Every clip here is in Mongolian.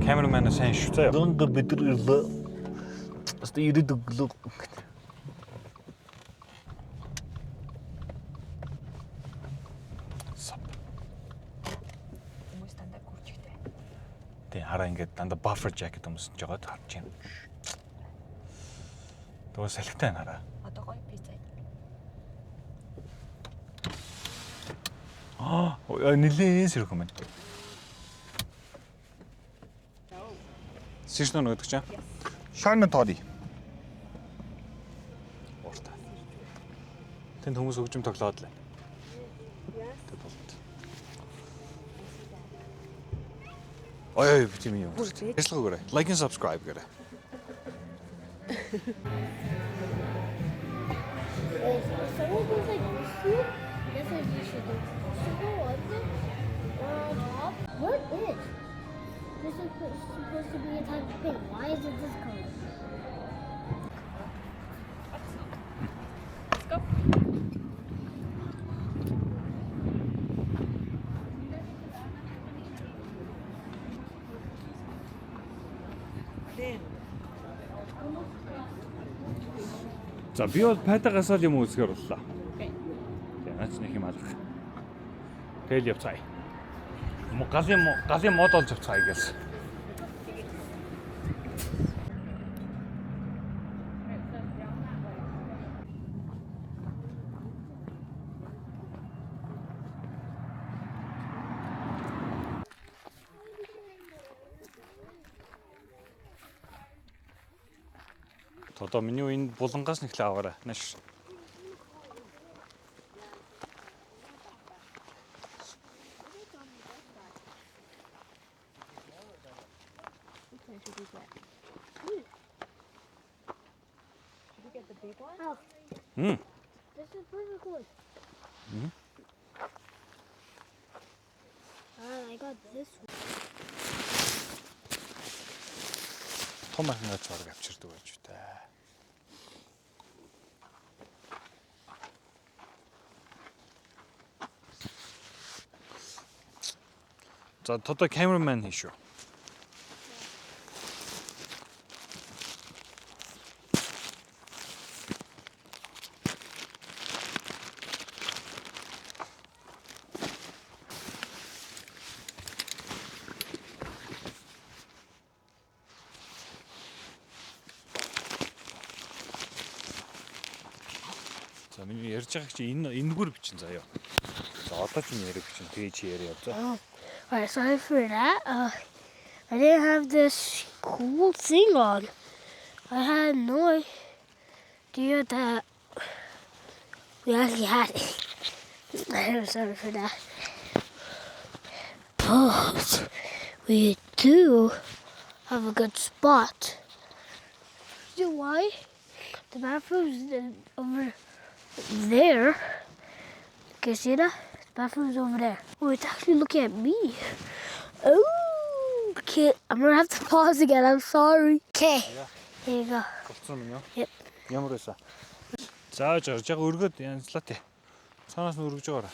Cameraman сайн шүү заяа. Донго бидрэлээ. Бас ирээд өглөө. Хүмүүс дандаа гүржигтэй. Тэ хараа ингээд дандаа buffer jacket өмсөж жагаад харж байна. Тэгвэл салхитай хараа. Одоо гоё пицца. Нилээн сэрх юм байна. Сишнэ нөгөө ч юм. Шарна тоodi. Ууртаа. Тэнд хүмүүс хөгжим тоглоод л байна. Ой битим юм. Ажиллах өгөөрэй. Like and subscribe гэрэй. Someone goes like this to you, that's what you should do. So go under or on top. What is? This is supposed to be a type of pin. Why is it this color? Let's go. За би бол пайдагаас л юм үзгээр боллоо. За наач нэг юм алах. Тэгэл явцгаая. Галын мод олж авцгаая гэсэн. Одоо миний энэ булангаас нэхлээ аваарай. Нааш. Oh. This is perfect one. I got this one. Том ахнаа зураг авчирдаг байж та. За тодо cameraman хийшүү. За миний ярьж байгаа чи энэгээр бичин заяа. За одоо ч яриа бичин тэгээ чи яриа яваа. Oh. Alright, sorry for that. I didn't have this cool thing on. I had no idea that we actually had it. I'm sorry for that. But we do have a good spot. You know why? The bathroom's over there. Can you see that? The bathroom's over there. Oh, it's actually looking at me. Oh, okay. I'm gonna have to pause again. I'm sorry. Okay. Yeah. Here you go. Болцсон юм юу? Yep. Ямар байсан? Зааж орж байгаа өргөд янзлаа тий. Цаанаас нь өргөж байгаарай.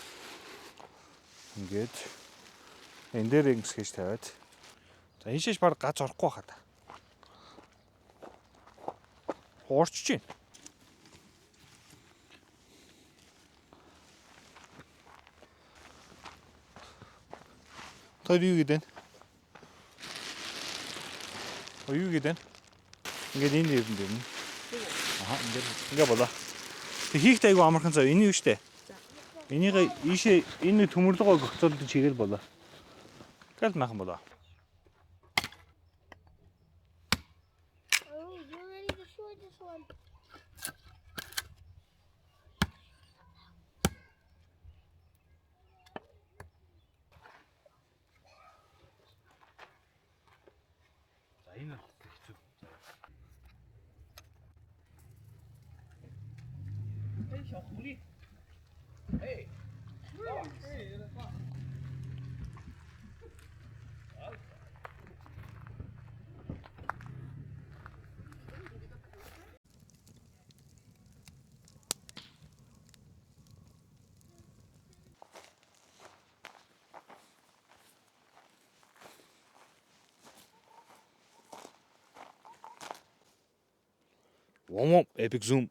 Ингээд энэ дээр ингэс хийж тавиад. За ийшээш баг гац орохгүй хаа та. Хуурч чинь. Тэр юу гэдэг вэ? Юу гэдэг вэ? Ингээд энэ юм дээр нь. Аха, ингээд болоо. Тэг хийхтэй айгу амархан зав. Энэ юу штэ? Энийг ийшээ энэ төмөрлөгөө гогцоолдож хийгээл болоо. Гэл махан болоо. Oh, you're ready to show this one. За энэ бол хэцүү. Warm up epic zoom.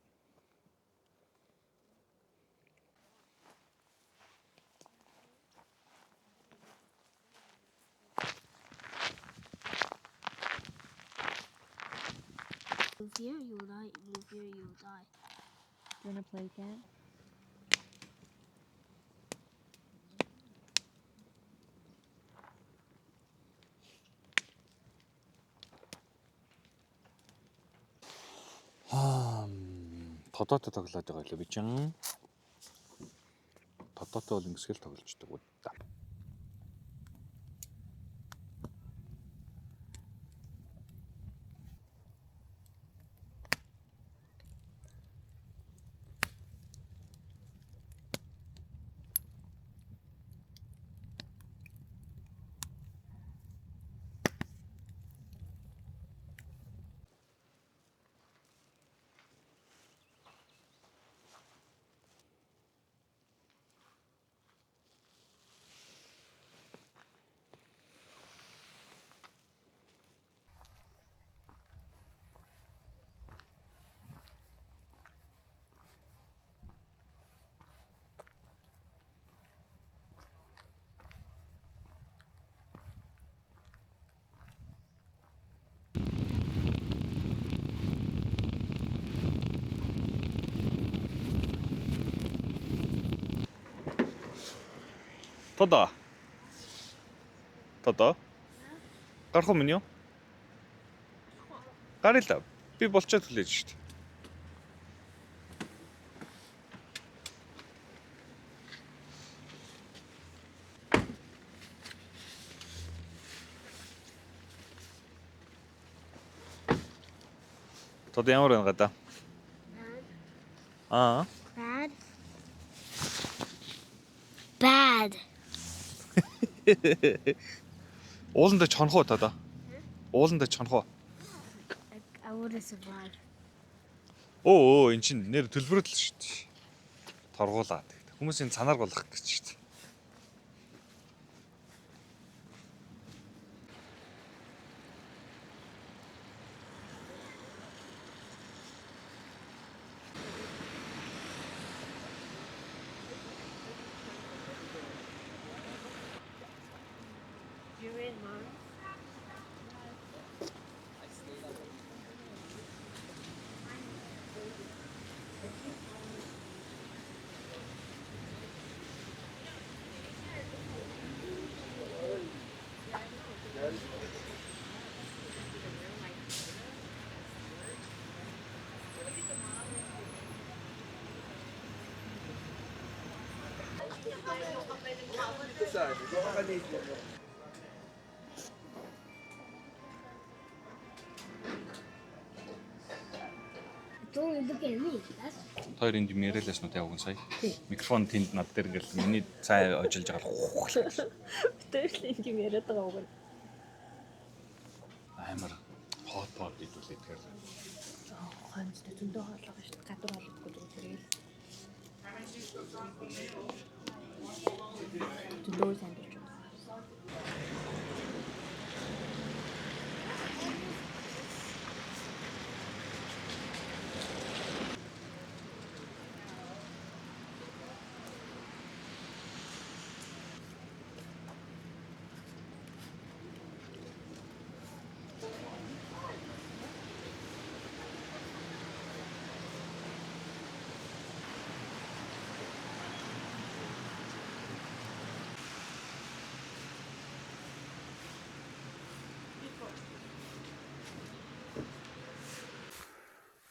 Move here, you will die. Move here, you will die. Do you want to play again? Тодоотой тоглоод байгаа лөө би чинь. Тодоотой бол ингэсгэл тоглолцдог уу та. Тодоо. Тодоо. Гарах юм юу? Гарилаа. Би болчоод хүлээж шít. Тодоо ямар байна гадаа? Аа. Bad. Bad. Ууландаа чонхоо тодоо. Ууландаа чонхоо. I wouldn't survive. Оо эн чин нэр төлбөрөд л шүү дээ. Торгуулаад. Хүмүүсийн цанаар голох гэж шүү дээ. You're in, Mom. Don't look at me. That's Хоёр энд юм яриалаас нь явган сая. Микрофон тэнд над дээр ингээл миний цай ожилж байгаа л Битэрлийн юм яриад байгаа үг. амар хот хот идүүлээ тэгэхээр. Ганц зөндөө хаалгаа шүү дээ. Гадуур халахгүй зүгээр. Зөндөө сандвич.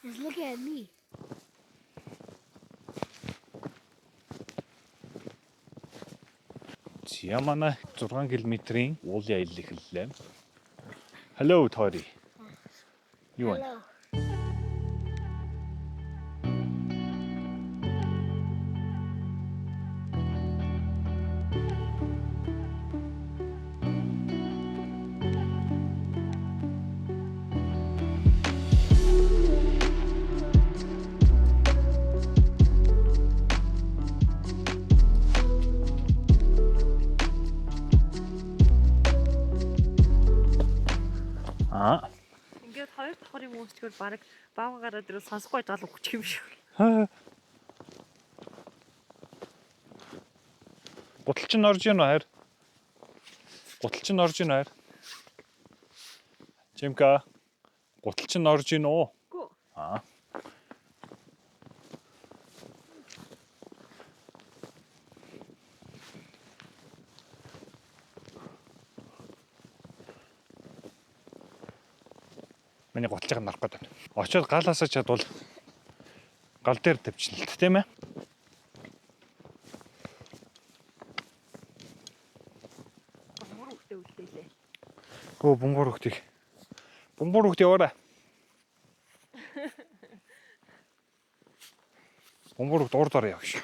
Just look at me. За манай 6 км-ийн уулын аялал эхэллээ. Hello Tori. Юу вэ? Hello. Ингээд хоёр давхар юм уусчгүй баг баага гараад ирээ сонсохгүй жаал өгчих юм шиг. Гутал чинь орж ийн хайр. Гутал чинь орж ийн хайр. Чимка. Гутал чинь орж ийн үү? Гүү. Аа. Миний гуталжийг нарах гээд байна. Очоод галаасаа чадвал гал дээр тавьчихна л тийм ээ. Мөр хөхтэй үлдээлээ. Гөө бунгуур хөхтийг. Бунгуур хөхт яваарай. Бунгуур хөхт урд орё явж.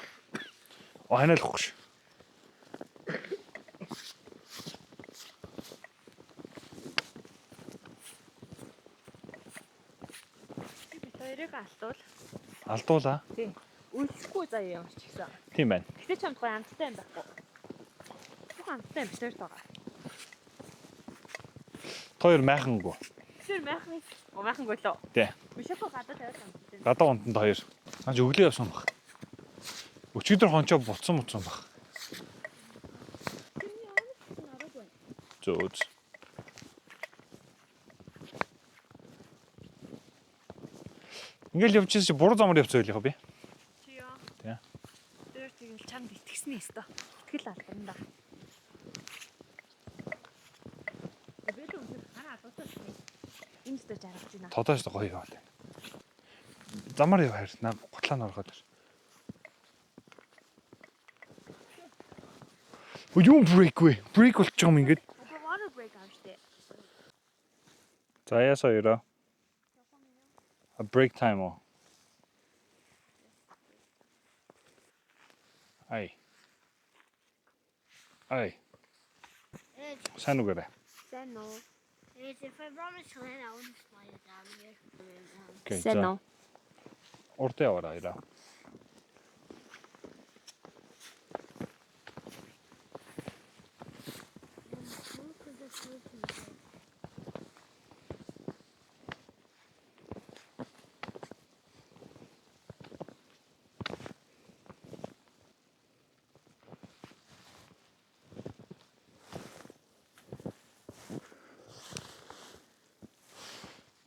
Ханайлахгүй ш. Хоёрыг алдвал. Алдуулаа. Тийм. Үлсэхгүй заяа ямарч гисэн. Тийм байна. Гэтэ ч амтгүй амттай юм байхгүй. Бүх амттай биш тэр байгаа. Хоёр майхангүй. Тэр майхан голоо. Тий. Бишэхгүй гадаа тавиад амттай. Гадаа унтанд хоёр. Наач өглөө явсан баг. Өчигдөр хончоо буцсан баг. Зөөж. Ингээл явж чи буруу замаар явцсан байлих би. Чи яа. Тий. Тэр тэгэл чамд итгэснээ өстө. Итгэл алдарна. Эвэлээ үнээр хараа дутаж байна. Инстэ жаргаж байна. Тодоож гоё яваа. Замаар яв хайр. Наа готлаа нь ороход. Юу брейк вэ? Брейк болчих юм ингээд. Water break авчтэй. За ясаа яраа. A break time оо. Ай. Сайн үгээрээ. Сайн уу? If I promise Helena, I wouldn't slide it down here. Окей. Сайн За. уу? Урд яваарай яраа.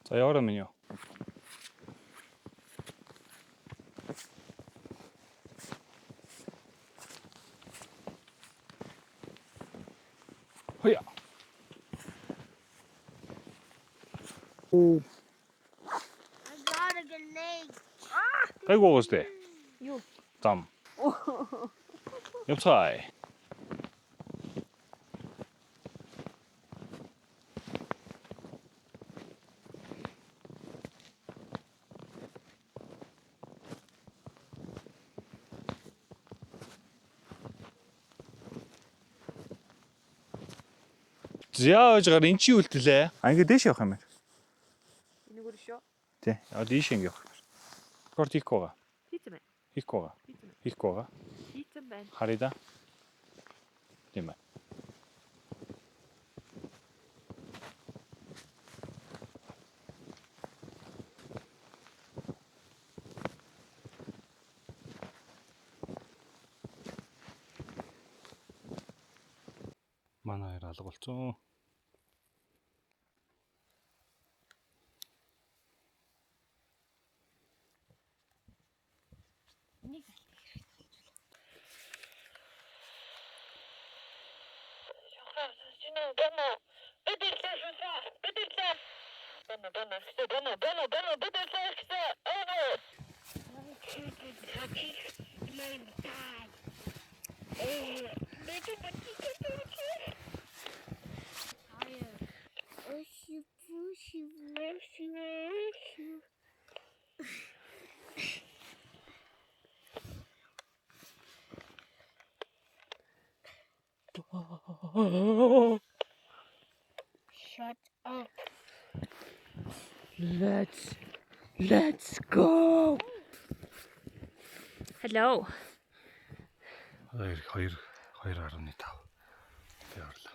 За яваарай минь юу. Хөөе. I got a grenade. Гайгүй уустэй. Юу? Зам. Явцгаая. За ожгаар эн чи үлдэлээ. А ингэ дээш явах юм байна. Энийг өөр шүү. Тий. Дээш ингэ явах. Корт хийхгүй байгаа. Хийцэн байна. Хийхгүй байгаа. Хийцэн байна. Хийхгүй байгаа. Хийцэн байна. Харъя да. Тийм ээ. Манай хоёр алга болцсон. Shut up. Let's go. Hello. 2.5 яварлаа.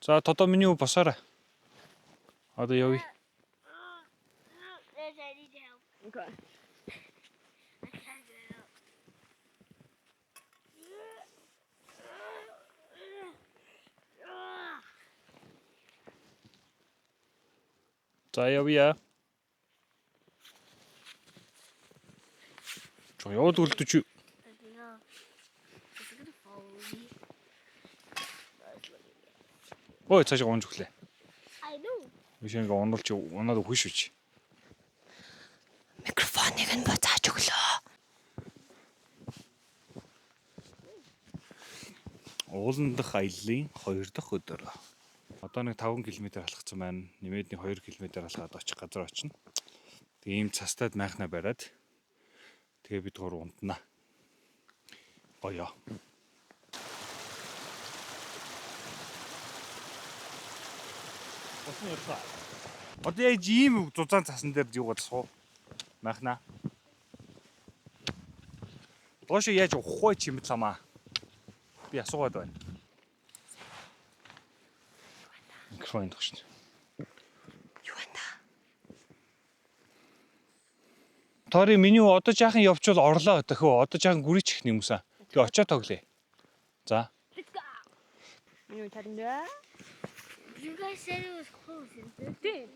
За тодоо миний үг босоорой. Одоо явъя. I need help. Okay. I can't get up. За явъя. Чоо яваад үлдэж. I don't know. Is it gonna follow me? Ой цааш гонж өглөө. I know. Бишэнгээ уналж унаад өгөх шүүч. Микрофоныг нь бацааж өглөө. Уулан дахь аяллаа 2 дахь өдөр. Одоо нэг 5 км алхацсан байна. Нэмээд нэг 2 км алхаад очих газар очино. Тэгээ ийм цастад майхна бариад тэгээ бид гур унтнаа. Гоёо. Босно ярсаа. Одоо яаж ийм зузаан цасан дээр юугаад суу? Майхна. Доош яаж ухах вэ чимэл ламаа? Би асуугаад байна. Микрофон догш. Юу байна? Тори миний одоо жаахан явчвал орлоо дөхөө. Одоо жаахан гүрийч их нэмсэн. Тэгээ очоо тоглоё. За. Let's go. Юу чадна? You guys said it was close, isn't it? Тий.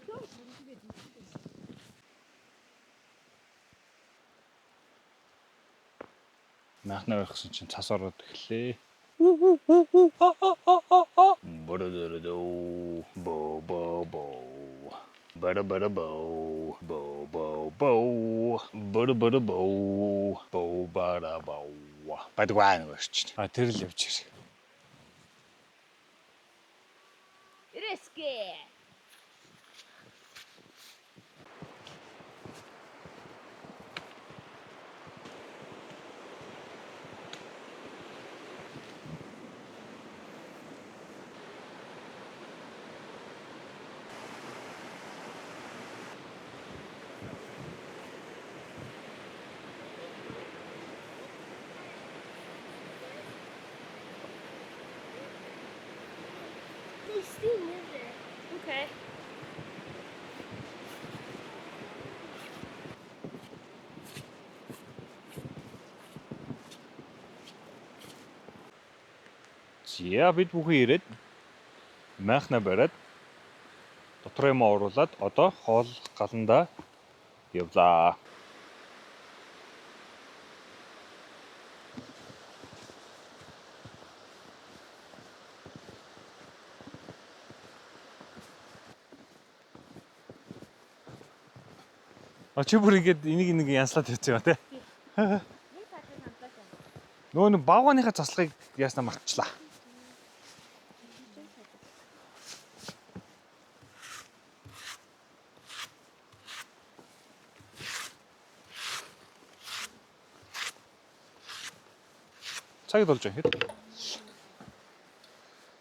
Майхна байхсан чинь цас ороод эхлэе. Бо-бо-бо. Бо-бо-бо. Бо-бо-бо. Бо-бо-бо. Бо-бо-бо. Бадгаан гэрч. А тэр л явж ирсэн. Risky. They still live there. Okay. Зя бид бүхэн ирээд майхна бариад дотор юм оруулаад одоо хоол галандаа явлаа. Чи бүр ингэж энийг янслаад тавьчихсан ба тий. Нэг цаашаа хамтлаа. Нөгөө нэг багвааныхаа заслахыг яаснаа мартчихлаа. Цагт болж байна хэд?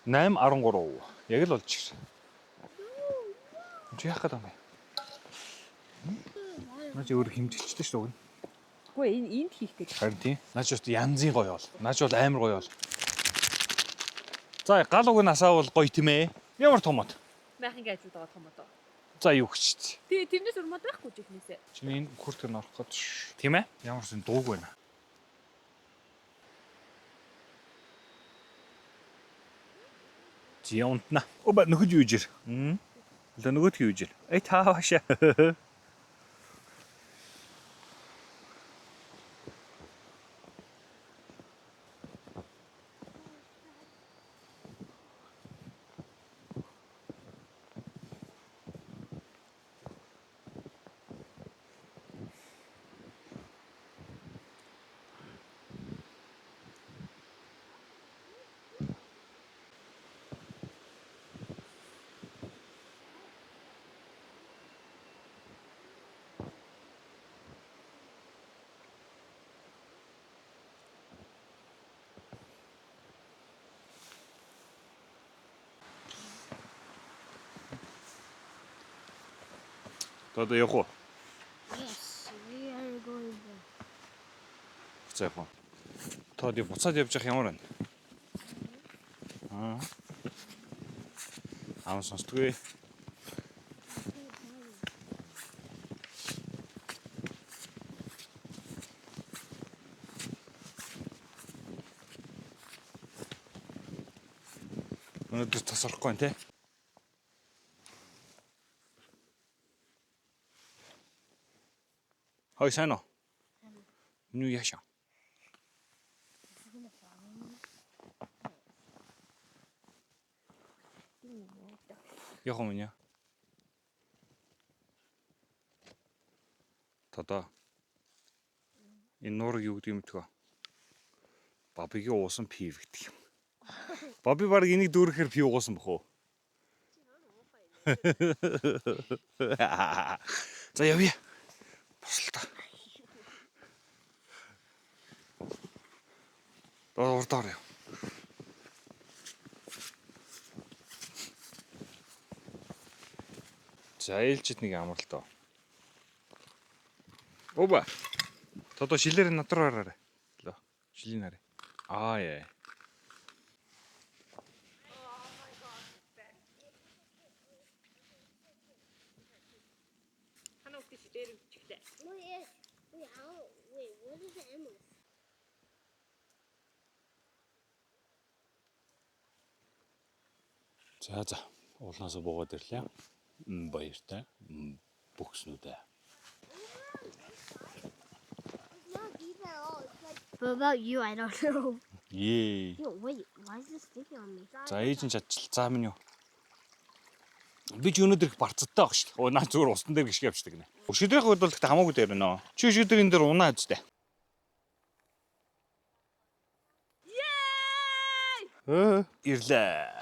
8:13. Яг л болж ирсэн. Чи яах гээд байна? Наач өөр хэмжигчтэй шүү дээ. Үгүй энд хийх гэж. Харин тийм. Наач бас янзын гоё бол. Наач бол амар гоё бол. За гал уг насаа бол гоё тийм ээ. Ямар томот. Майхын гайзууд байгаа том одоо. За юу гэж. Тий, тэрнээс урмаад байхгүй ч ихнээсээ. Чиний энэ хүртэр норох гээд тийм ээ. Ямар ч дууг байна. Чи унтна. Оба нөхөж юу ижир. Л нөгөөд юу ижир. Эй таашаа. Одоо явах уу? Yes, we are going there. За явах уу. Тод буцаад явж явах ямар байна? Аав сонсдгүй. Өнөөдөр тасрахгүй тий. Хой сайн уу? Нү яшаа. Яг юм яа. Тодоо. Энэ нуур юу гэдэг юм бэ? Бабигийн уусан пив гэдэг юм. Баби баг энийг дүүрэхээр пив уусан бохоо. За явъя. Бослоо. Урдаар яв. За ээлжид нэг амралтаа. Оба. Тодоо шилээр над руу хараарай. Лөө. Шилийн хараа. Яа. Ханаа үхэж дээр үчихлээ. Oh, yes. Wait, what is the emerald? За уулнаас буугаад ирлээ. Баяртай. Бүхснүүдээ. It's not deep at all. It's like. What about you? I don't know. Yay. Yo, wait. Why is this sticky on me? За ээж нь чадчихлаа минь юу. Би ч өнөөдөр их барцадтай баг шүү дээ. Наа зүгээр устан дээр гიშг явчихдаг нэ. Өшөдрийн хувьд бол гэхдээ хамаагүй дээр нөө. Чи өшөдрийн дээр унаа үстэй. Yay! Ирлээ.